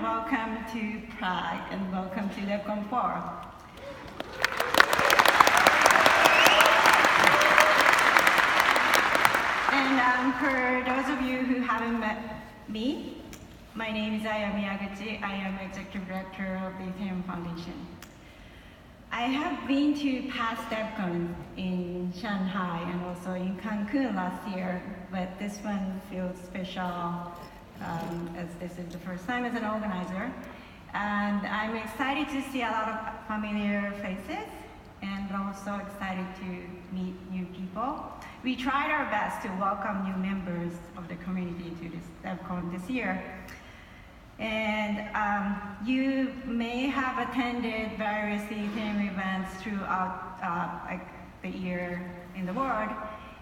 welcome to Prague, and welcome to DevCon 4. And for those of you who haven't met me, my name is Aya Miyaguchi. I am Executive Director of the Ethereum Foundation. I have been to past DevCon in Shanghai and also in Cancun last year, but this one feels special as this is the first time as an organizer. And I'm excited to see a lot of familiar faces and also excited to meet new people. We tried our best to welcome new members of the community to this DevCon this year. And you may have attended various Ethereum events throughout like the year in the world.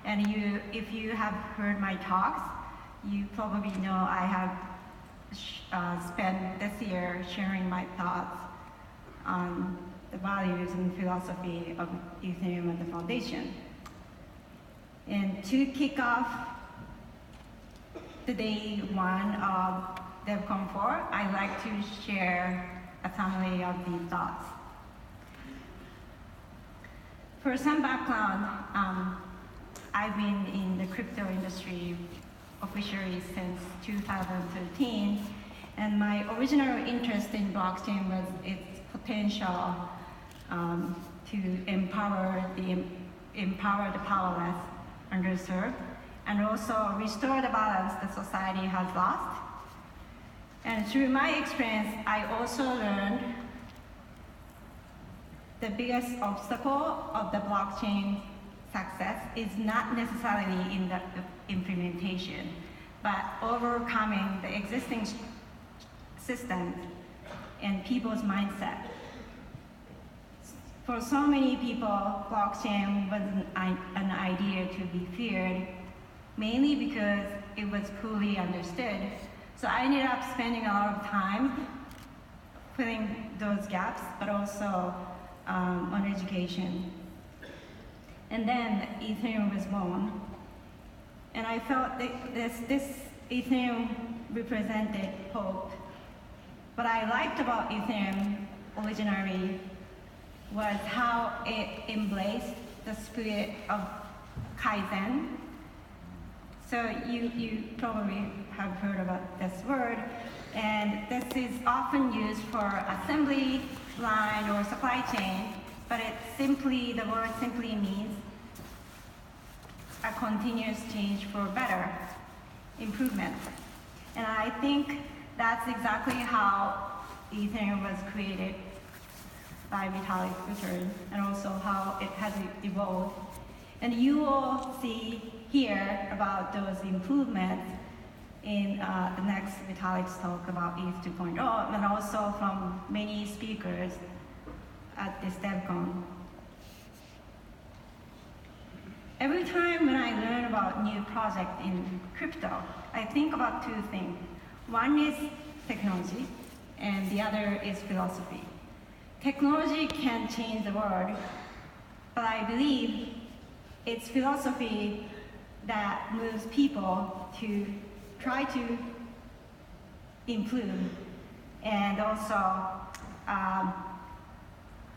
And if you have heard my talks, you probably know I have spent this year sharing my thoughts on the values and philosophy of Ethereum and the Foundation. And to kick off the day one of DevCon 4, I'd like to share a summary of these thoughts. For some background, I've been in the crypto industry officially since 2013, and my original interest in blockchain was its potential to empower the powerless, underserved, and also restore the balance that society has lost. And through my experience, I also learned the biggest obstacle of the blockchain success is not necessarily in the implementation, but overcoming the existing systems and people's mindset. For so many people, blockchain was an idea to be feared, mainly because it was poorly understood. So I ended up spending a lot of time filling those gaps, but also on education. And then Ethereum was born. And I felt that this Ethereum represented hope. What I liked about Ethereum originally was how it embraced the spirit of Kaizen. So you probably have heard about this word, and this is often used for assembly line or supply chain, but the word simply means a continuous change for better improvement. And I think that's exactly how Ethereum was created by Vitalik Buterin, and also how it has evolved. And you will see here about those improvements in the next Vitalik's talk about ETH 2.0, and also from many speakers at this DevCon. Every time when I learn about new project in crypto, I think about two things. One is technology, and the other is philosophy. Technology can change the world, but I believe it's philosophy that moves people to try to improve, and also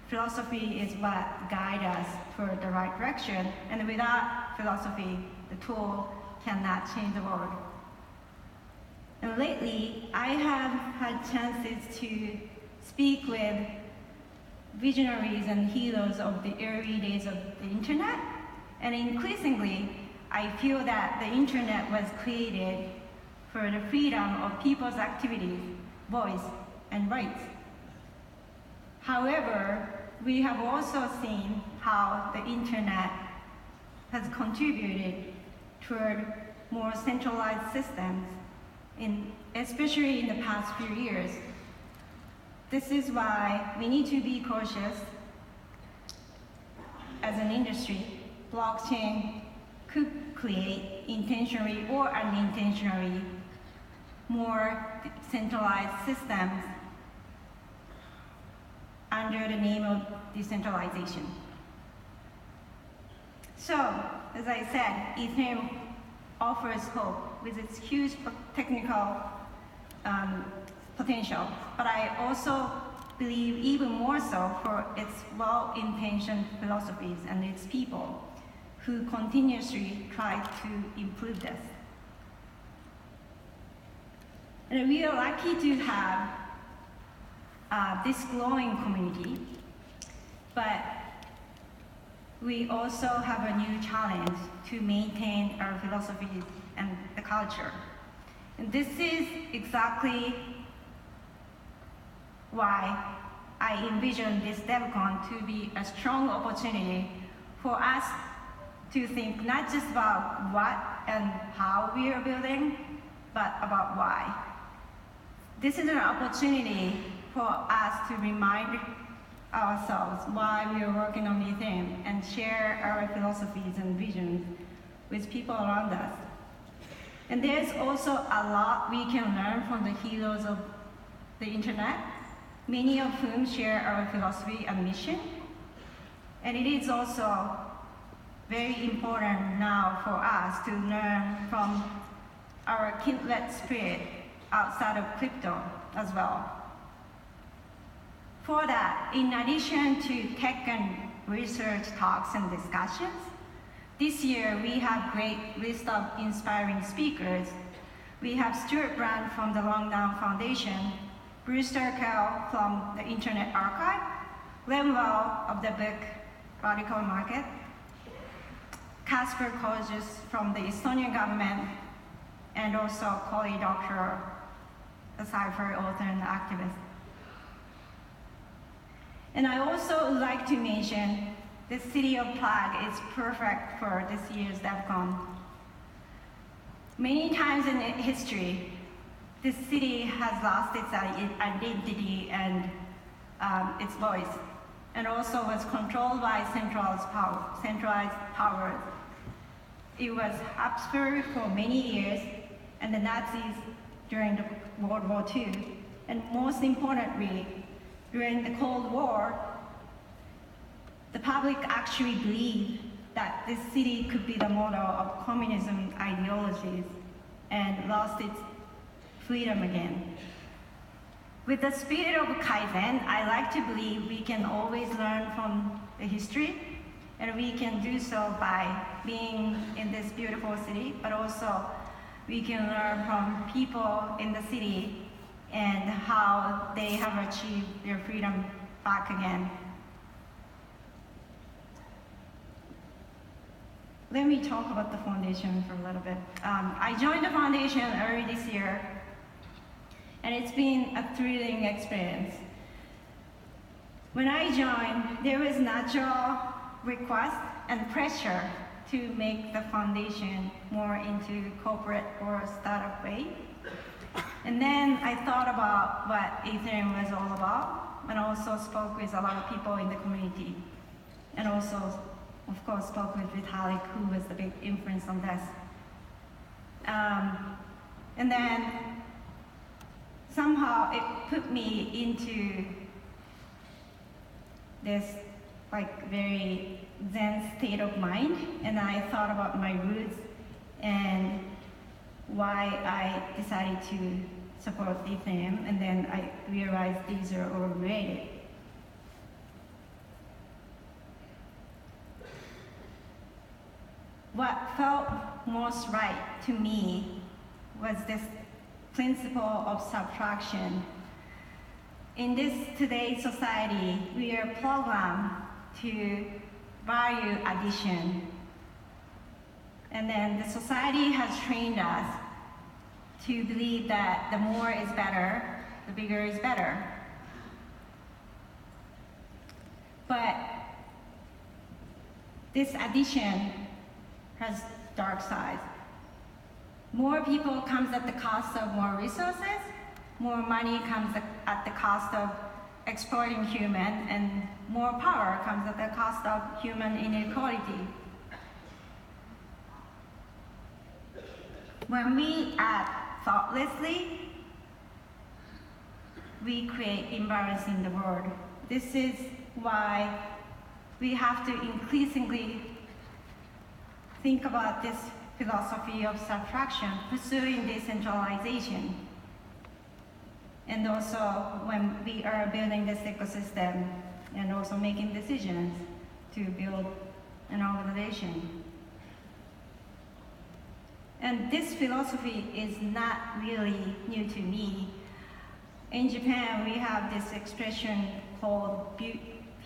philosophy is what guides us toward the right direction, and without philosophy, the tool cannot change the world. And lately, I have had chances to speak with visionaries and heroes of the early days of the internet, and increasingly, I feel that the internet was created for the freedom of people's activities, voice, and rights. However, we have also seen how the internet has contributed toward more centralized systems, especially in the past few years. This is why we need to be cautious as an industry. Blockchain could create intentionally or unintentionally more centralized systems under the name of decentralization. So, as I said, Ethereum offers hope with its huge technical potential, but I also believe even more so for its well-intentioned philosophies and its people who continuously try to improve this. And we are lucky to have this growing community, but we also have a new challenge to maintain our philosophies and the culture. And this is exactly why I envision this DevCon to be a strong opportunity for us to think not just about what and how we are building, but about why. This is an opportunity for us to remind ourselves why we are working on Ethereum and share our philosophies and visions with people around us. And there's also a lot we can learn from the heroes of the internet, many of whom share our philosophy and mission. And it is also very important now for us to learn from our kindred spirit outside of crypto as well. For that, in addition to tech and research talks and discussions, this year we have great list of inspiring speakers. We have Stuart Brand from the Ethereum Foundation, Brewster Kell from the Internet Archive, Len Well of the book Radical Market, Kasper Kojic from the Estonian government, and also Cory Doctorow, a cipher author and activist. And I also would like to mention the city of Prague is perfect for this year's DevCon. Many times in history, this city has lost its identity and its voice, and also was controlled by centralized powers. It was Habsburg for many years, and the Nazis during the World War II, and most importantly, during the Cold War, the public actually believed that this city could be the model of communism ideologies and lost its freedom again. With the spirit of Kaizen, I like to believe we can always learn from the history, and we can do so by being in this beautiful city, but also we can learn from people in the city and how they have achieved their freedom back again. Let me talk about the foundation for a little bit. I joined the foundation early this year, and it's been a thrilling experience. When I joined, there was natural request and pressure to make the foundation more into corporate or startup way. And then I thought about what Ethereum was all about, and also spoke with a lot of people in the community. And also, of course, spoke with Vitalik, who was the big influence on this. And then somehow it put me into this like very Zen state of mind, and I thought about my roots and why I decided to support Ethereum, and then I realized these are all related. What felt most right to me was this principle of subtraction. In this today's society, we are programmed to value addition. And then the society has trained us to believe that the more is better, the bigger is better. But this addition has dark sides. More people comes at the cost of more resources, more money comes at the cost of exploiting human, and more power comes at the cost of human inequality. When we act thoughtlessly, we create imbalance in the world. This is why we have to increasingly think about this philosophy of subtraction, pursuing decentralization. And also when we are building this ecosystem and also making decisions to build an organization. And this philosophy is not really new to me. In Japan, we have this expression called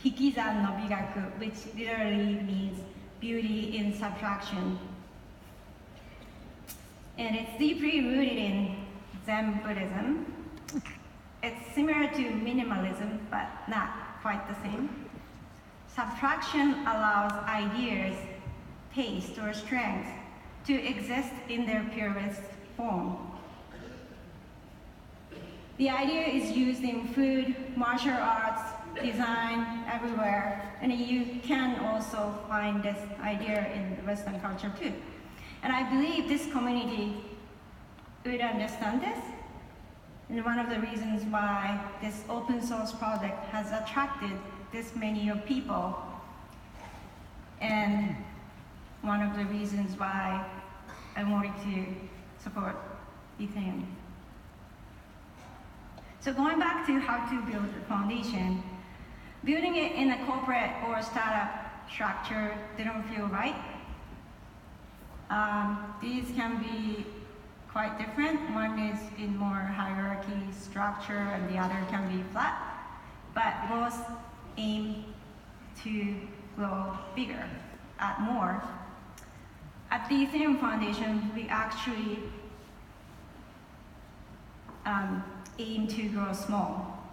hikizan no bigaku, which literally means beauty in subtraction. And it's deeply rooted in Zen Buddhism. It's similar to minimalism, but not quite the same. Subtraction allows ideas, taste, or strength to exist in their purest form. The idea is used in food, martial arts, design, everywhere, and you can also find this idea in Western culture too. And I believe this community would understand this, and one of the reasons why this open source project has attracted this many of people, and one of the reasons why I wanted to support Ethereum. So going back to how to build a foundation, building it in a corporate or startup structure didn't feel right. These can be quite different. One is in more hierarchy structure and the other can be flat, but both aim to grow bigger, add more. At the Ethereum Foundation, we actually aim to grow small.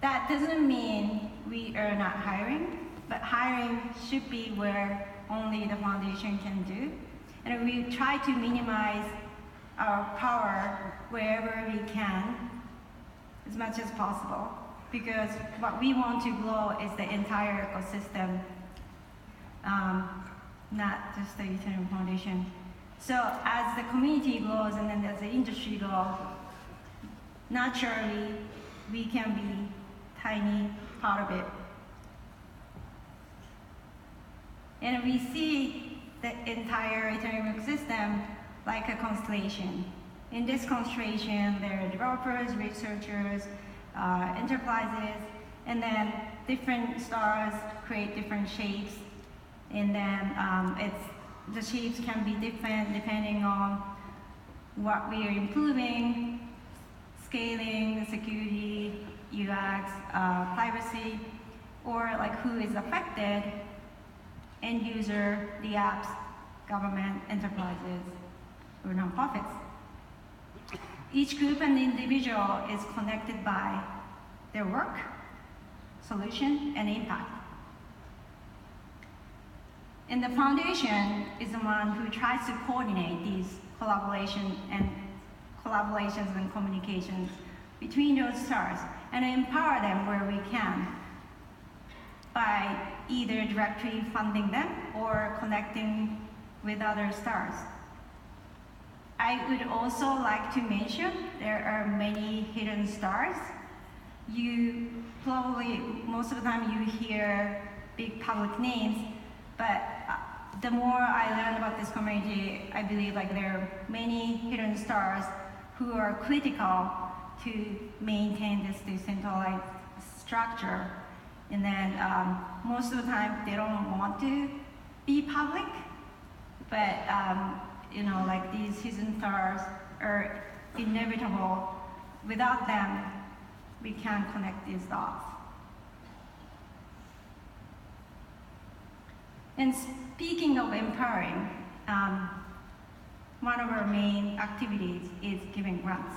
That doesn't mean we are not hiring, but hiring should be where only the foundation can do. And we try to minimize our power wherever we can, as much as possible, because what we want to grow is the entire ecosystem, not just the Ethereum Foundation. So as the community grows and then as the industry grows, naturally, we can be tiny part of it. And we see the entire Ethereum ecosystem like a constellation. In this constellation, there are developers, researchers, enterprises, and then different stars create different shapes. And then the shapes can be different depending on what we are improving, scaling, security, UX, privacy, or like who is affected, end user, the apps, government, enterprises, or nonprofits. Each group and individual is connected by their work, solution, and impact. And the foundation is the one who tries to coordinate these collaborations and communications between those stars and empower them where we can by either directly funding them or connecting with other stars. I would also like to mention there are many hidden stars. You probably, most of the time you hear big public names, but the more I learn about this community, I believe like there are many hidden stars who are critical to maintain this decentralized structure. And then most of the time they don't want to be public, but you know, like these hidden stars are inevitable. Without them, we can't connect these dots. And speaking of empowering, one of our main activities is giving grants.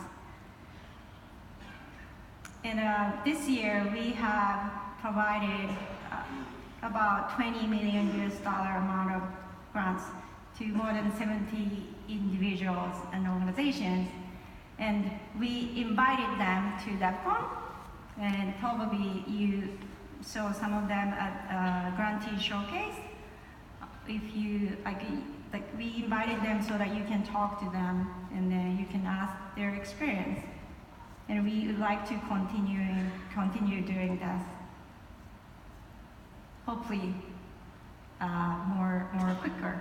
And this year we have provided about $20 million amount of grants to more than 70 individuals and organizations. And we invited them to DevCon, and probably you saw some of them at Grantee Showcase. If you, like we invited them so that you can talk to them and then you can ask their experience. And we would like to continue doing this. Hopefully, more quicker.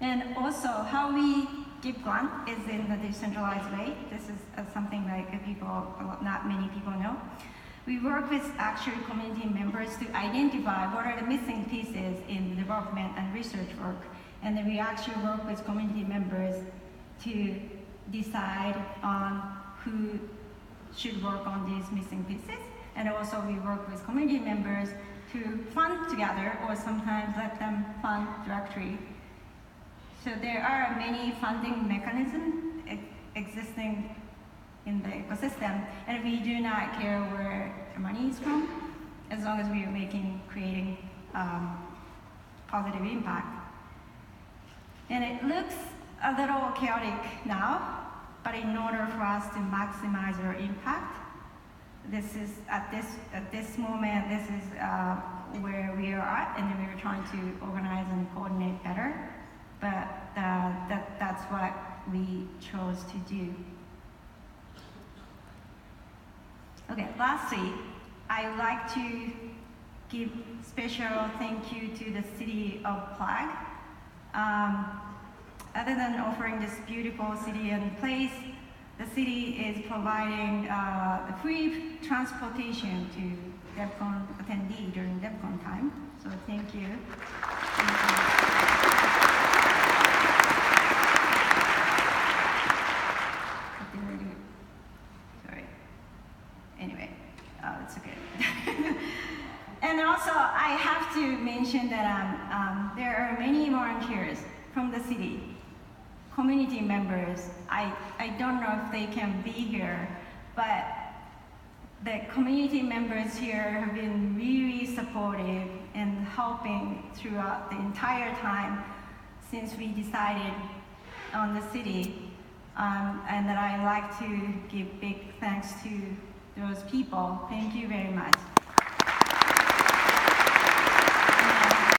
And also, how we give grant is in the decentralized way. This is something like not many people know. We work with actual community members to identify what are the missing pieces in the development and research work. And then we actually work with community members to decide on who should work on these missing pieces. And also we work with community members to fund together or sometimes let them fund directly. So there are many funding mechanisms existing in the ecosystem, and we do not care where the money is from, as long as we are creating positive impact. And it looks a little chaotic now, but in order for us to maximize our impact, this is at this moment, this is where we are at, and we are trying to organize and coordinate better. But that's what we chose to do. Okay, lastly, I would like to give special thank you to the city of Prague. Other than offering this beautiful city and place, the city is providing free transportation to DevCon attendee during DevCon time. So thank you. Sorry. Anyway, it's okay. And also, I have to mention that there are many volunteers from the city, community members. I don't know if they can be here, but the community members here have been really supportive and helping throughout the entire time since we decided on the city. And that I like to give big thanks to those people. Thank you very much.